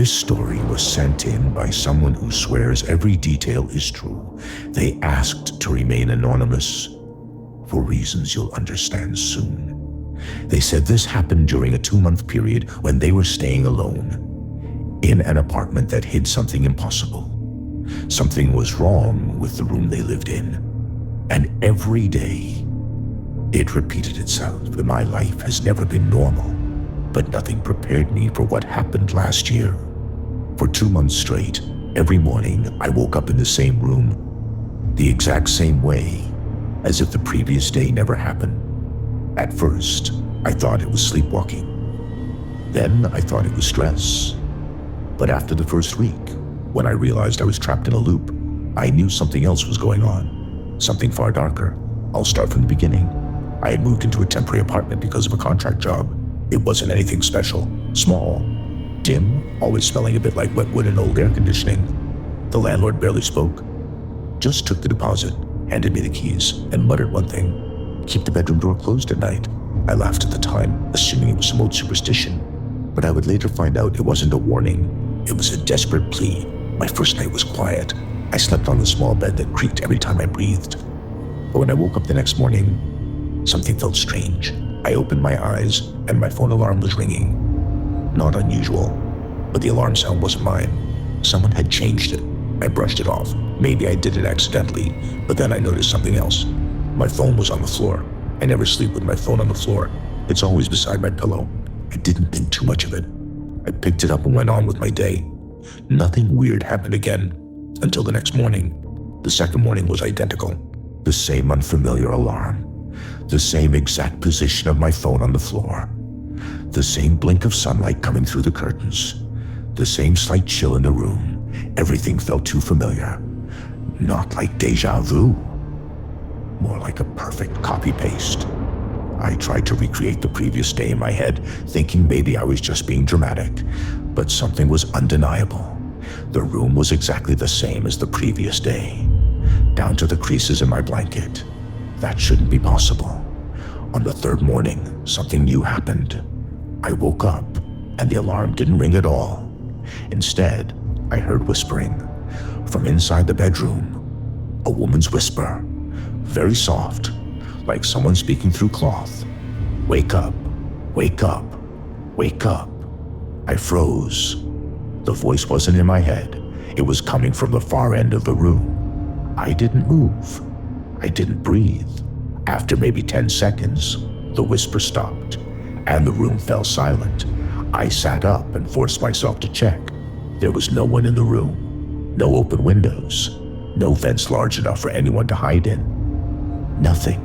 This story was sent in by someone who swears every detail is true. They asked to remain anonymous for reasons you'll understand soon. They said this happened during a 2-month period when they were staying alone in an apartment that hid something impossible. Something was wrong with the room they lived in, and every day it repeated itself. My life has never been normal, but nothing prepared me for what happened last year. For 2 months straight, every morning I woke up in the same room, the exact same way, as if the previous day never happened. At first, I thought it was sleepwalking. Then I thought it was stress. But after the first week, when I realized I was trapped in a loop, I knew something else was going on, something far darker. I'll start from the beginning. I had moved into a temporary apartment because of a contract job. It wasn't anything special. Small, dim, always smelling a bit like wet wood and old air conditioning. The landlord barely spoke, just took the deposit, handed me the keys, and muttered one thing: keep the bedroom door closed at night. I laughed at the time, assuming it was some old superstition, but I would later find out it wasn't a warning. It was a desperate plea. My first night was quiet. I slept on a small bed that creaked every time I breathed. But when I woke up the next morning, something felt strange. I opened my eyes and my phone alarm was ringing. Not unusual, but the alarm sound wasn't mine. Someone had changed it. I brushed it off. Maybe I did it accidentally, but then I noticed something else. My phone was on the floor. I never sleep with my phone on the floor. It's always beside my pillow. I didn't think too much of it. I picked it up and went on with my day. Nothing weird happened again until the next morning. The second morning was identical. The same unfamiliar alarm. The same exact position of my phone on the floor. The same blink of sunlight coming through the curtains. The same slight chill in the room. Everything felt too familiar. Not like deja vu. More like a perfect copy-paste. I tried to recreate the previous day in my head, thinking maybe I was just being dramatic, but something was undeniable. The room was exactly the same as the previous day, down to the creases in my blanket. That shouldn't be possible. On the third morning, something new happened. I woke up, and the alarm didn't ring at all. Instead, I heard whispering from inside the bedroom. A woman's whisper, very soft, like someone speaking through cloth. Wake up, wake up, wake up. I froze. The voice wasn't in my head. It was coming from the far end of the room. I didn't move. I didn't breathe. After maybe 10 seconds, the whisper stopped, and the room fell silent. I sat up and forced myself to check. There was no one in the room. No open windows. No vents large enough for anyone to hide in. Nothing.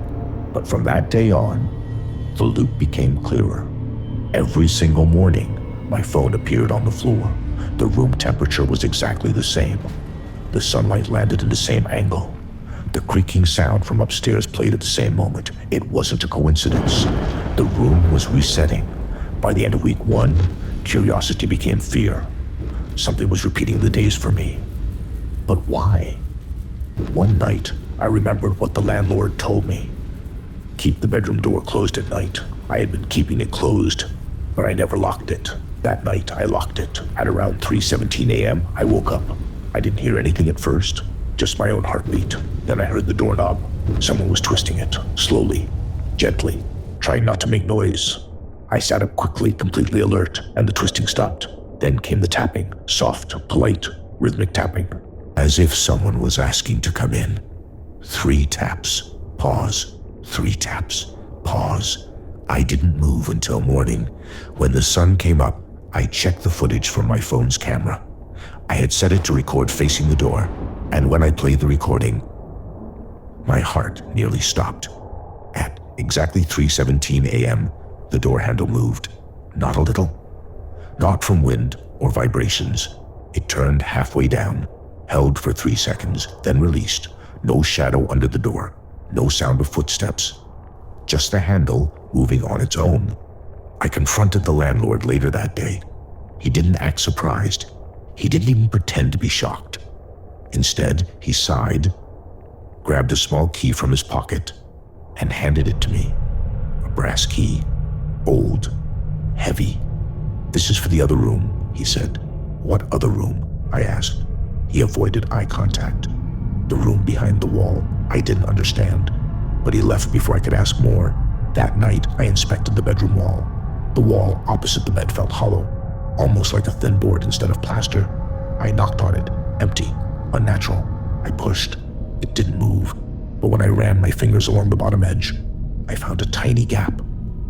But from that day on, the loop became clearer. Every single morning, my phone appeared on the floor. The room temperature was exactly the same. The sunlight landed in the same angle. The creaking sound from upstairs played at the same moment. It wasn't a coincidence. The room was resetting. By the end of week 1, curiosity became fear. Something was repeating the days for me. But why? One night, I remembered what the landlord told me. Keep the bedroom door closed at night. I had been keeping it closed, but I never locked it. That night, I locked it. At around 3:17 a.m., I woke up. I didn't hear anything at first, just my own heartbeat. Then I heard the doorknob. Someone was twisting it, slowly, gently, trying not to make noise. I sat up quickly, completely alert, and the twisting stopped. Then came the tapping, soft, polite, rhythmic tapping, as if someone was asking to come in. 3 taps, pause, 3 taps, pause. I didn't move until morning. When the sun came up, I checked the footage from my phone's camera. I had set it to record facing the door, and when I played the recording, my heart nearly stopped. At exactly 3:17 a.m., the door handle moved. Not a little. Not from wind or vibrations. It turned halfway down, held for 3 seconds, then released. No shadow under the door. No sound of footsteps. Just the handle moving on its own. I confronted the landlord later that day. He didn't act surprised. He didn't even pretend to be shocked. Instead, he sighed, grabbed a small key from his pocket, and handed it to me. A brass key. Old. Heavy. "This is for the other room," he said. "What other room?" I asked. He avoided eye contact. "The room behind the wall." I didn't understand, but he left before I could ask more. That night, I inspected the bedroom wall. The wall opposite the bed felt hollow, almost like a thin board instead of plaster. I knocked on it. Empty. Unnatural. I pushed. It didn't move, but when I ran my fingers along the bottom edge, I found a tiny gap.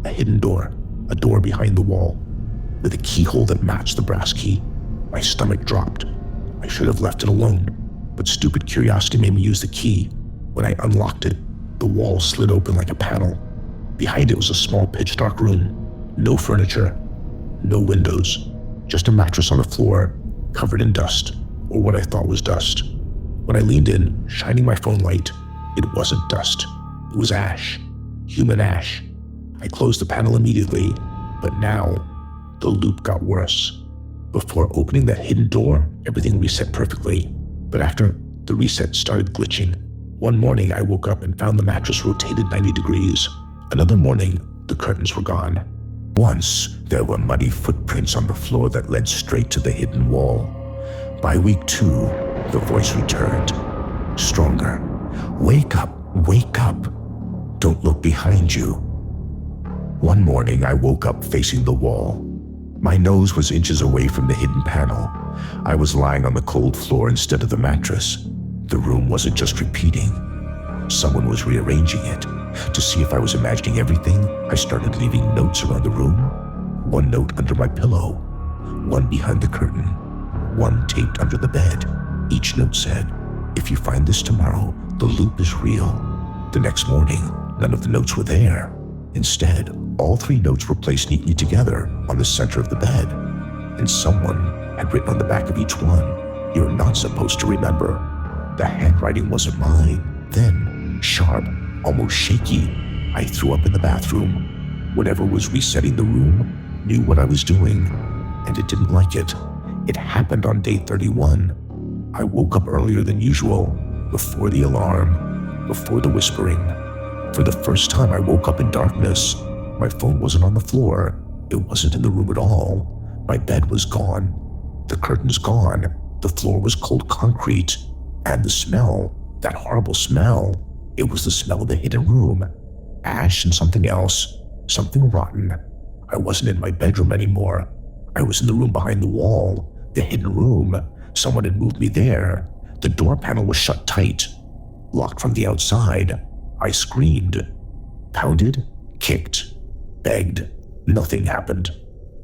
A hidden door. A door behind the wall, with a keyhole that matched the brass key. My stomach dropped. I should have left it alone, but stupid curiosity made me use the key. When I unlocked it, the wall slid open like a panel. Behind it was a small pitch-dark room. No furniture. No windows. Just a mattress on the floor, covered in dust, or what I thought was dust. When I leaned in, shining my phone light, it wasn't dust. It was ash. Human ash. I closed the panel immediately, but now the loop got worse. Before opening that hidden door, everything reset perfectly, but after, the reset started glitching. One morning, I woke up and found the mattress rotated 90 degrees. Another morning, the curtains were gone. Once, there were muddy footprints on the floor that led straight to the hidden wall. By week 2, the voice returned. Stronger. "Wake up, wake up. Don't look behind you." One morning, I woke up facing the wall. My nose was inches away from the hidden panel. I was lying on the cold floor instead of the mattress. The room wasn't just repeating. Someone was rearranging it. To see if I was imagining everything, I started leaving notes around the room. One note under my pillow. One behind the curtain. One taped under the bed. Each note said, "If you find this tomorrow, the loop is real." The next morning, none of the notes were there. Instead, all 3 notes were placed neatly together on the center of the bed, and someone had written on the back of each one, "You're not supposed to remember." The handwriting wasn't mine. Then, sharp, almost shaky, I threw up in the bathroom. Whatever was resetting the room knew what I was doing, and it didn't like it. It happened on day 31. I woke up earlier than usual, before the alarm, before the whispering. For the first time, I woke up in darkness. My phone wasn't on the floor. It wasn't in the room at all. My bed was gone. The curtains gone. The floor was cold concrete. And the smell, that horrible smell, it was the smell of the hidden room. Ash and something else. Something rotten. I wasn't in my bedroom anymore. I was in the room behind the wall. The hidden room. Someone had moved me there. The door panel was shut tight. Locked from the outside. I screamed. Pounded. Kicked. Begged. Nothing happened.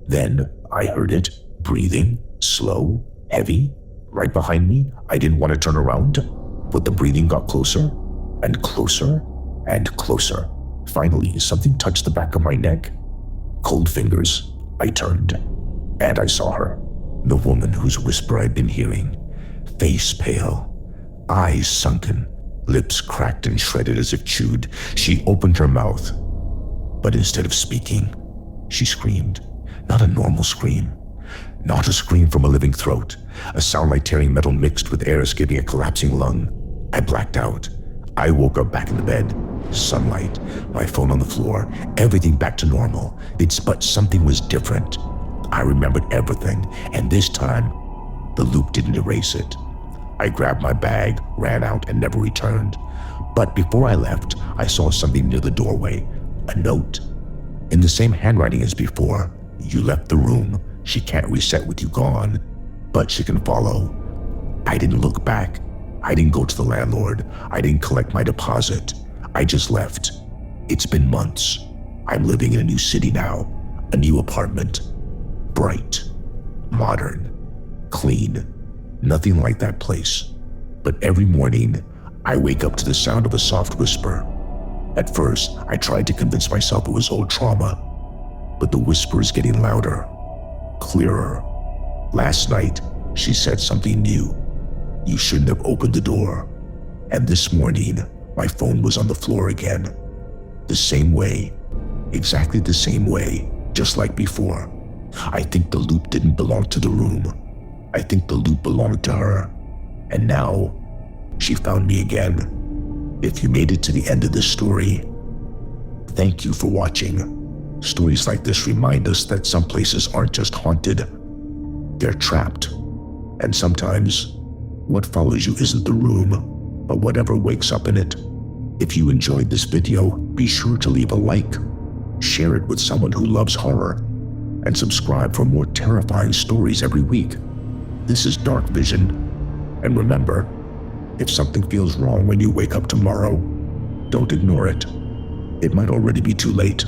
Then I heard it. Breathing. Slow. Heavy. Right behind me. I didn't want to turn around. But the breathing got closer. And closer. And closer. Finally, something touched the back of my neck. Cold fingers. I turned. And I saw her. The woman whose whisper I'd been hearing. Face pale. Eyes sunken. Lips cracked and shredded as if chewed. She opened her mouth. But instead of speaking, she screamed. Not a normal scream. Not a scream from a living throat. A sound like tearing metal mixed with air escaping a collapsing lung. I blacked out. I woke up back in the bed. Sunlight. My phone on the floor. Everything back to normal. But something was different. I remembered everything, and this time, the loop didn't erase it. I grabbed my bag, ran out, and never returned. But before I left, I saw something near the doorway. A note. In the same handwriting as before. You left the room. She can't reset with you gone, but she can follow. I didn't look back. I didn't go to the landlord. I didn't collect my deposit. I just left. It's been months. I'm living in a new city now. A new apartment. Bright. Modern. Clean. Nothing like that place. But every morning, I wake up to the sound of a soft whisper. At first, I tried to convince myself it was old trauma, but the whisper is getting louder, clearer. Last night, she said something new. You shouldn't have opened the door. And this morning, my phone was on the floor again. The same way. Exactly the same way, just like before. I think the loop didn't belong to the room. I think the loop belonged to her. And now, she found me again. If you made it to the end of this story, thank you for watching. Stories like this remind us that some places aren't just haunted, they're trapped. And sometimes, what follows you isn't the room, but whatever wakes up in it. If you enjoyed this video, be sure to leave a like, share it with someone who loves horror, and subscribe for more terrifying stories every week. This is Dark Vision, and remember, if something feels wrong when you wake up tomorrow, don't ignore it. It might already be too late.